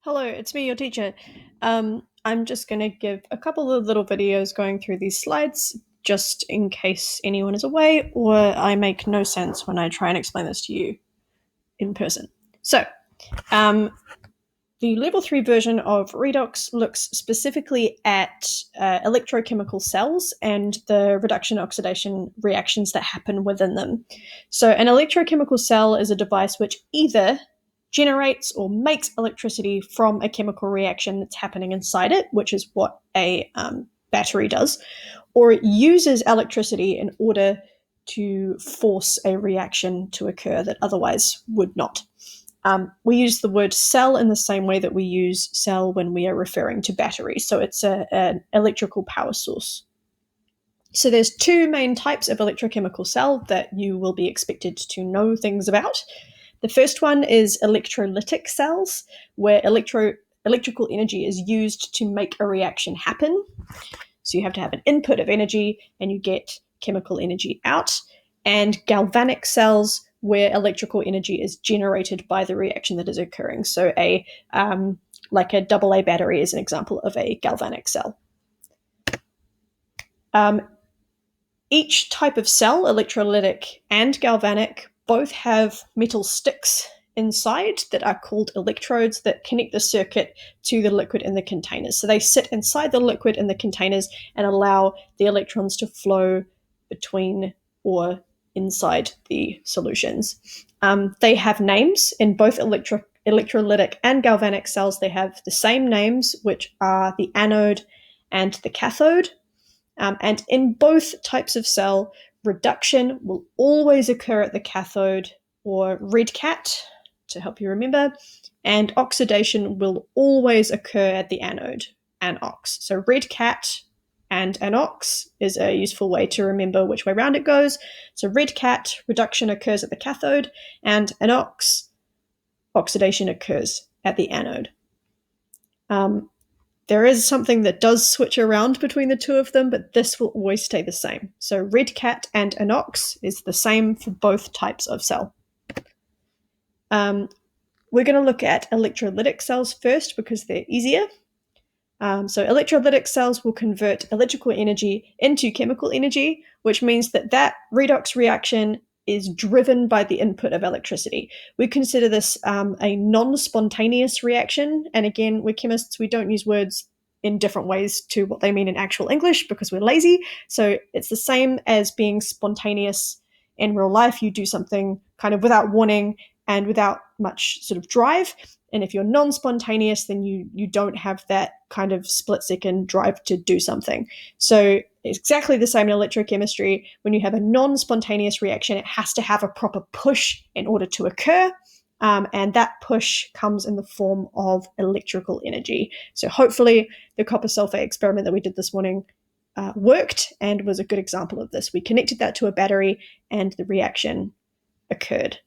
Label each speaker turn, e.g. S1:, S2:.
S1: Hello, it's me, your teacher. I'm just going to give a couple of little videos going through these slides, just in case anyone is away or I make no sense when I try and explain this to you in person. So, um, the level 3 version of redox looks specifically at electrochemical cells and the reduction oxidation reactions that happen within them. So, an electrochemical cell is a device which either generates or makes electricity from a chemical reaction that's happening inside it, which is what a battery does, or it uses electricity in order to force a reaction to occur that otherwise would not. We use the word cell in the same way that we use cell when we are referring to battery. So it's an electrical power source. So there's two main types of electrochemical cell that you will be expected to know things about. The first one is electrolytic cells, where electrical energy is used to make a reaction happen. So you have to have an input of energy and you get chemical energy out. And galvanic cells, where electrical energy is generated by the reaction that is occurring. So like a AA battery is an example of a galvanic cell. Each type of cell, electrolytic and galvanic, both have metal sticks inside that are called electrodes that connect the circuit to the liquid in the containers. So they sit inside the liquid in the containers and allow the electrons to flow between or inside the solutions. They have names in both electrolytic and galvanic cells. They have the same names, which are the anode and the cathode. And in both types of cell, reduction will always occur at the cathode, or red cat, to help you remember, and oxidation will always occur at the anode, anox. So red cat and anox is a useful way to remember which way around it goes. So red cat, reduction occurs at the cathode, and anox, oxidation occurs at the anode. There is something that does switch around between the two of them, but this will always stay the same. So red cat and anox is the same for both types of cell. We're going to look at electrolytic cells first because they're easier. So electrolytic cells will convert electrical energy into chemical energy, which means that redox reaction is driven by the input of electricity. We consider this a non-spontaneous reaction. And again, we're chemists, we don't use words in different ways to what they mean in actual English because we're lazy. So it's the same as being spontaneous in real life. You do something kind of without warning and without much sort of drive. And if you're non-spontaneous, then you don't have that kind of split-second drive to do something. So it's exactly the same in electrochemistry. When you have a non-spontaneous reaction, it has to have a proper push in order to occur. And that push comes in the form of electrical energy. So hopefully the copper sulfate experiment that we did this morning worked and was a good example of this. We connected that to a battery and the reaction occurred.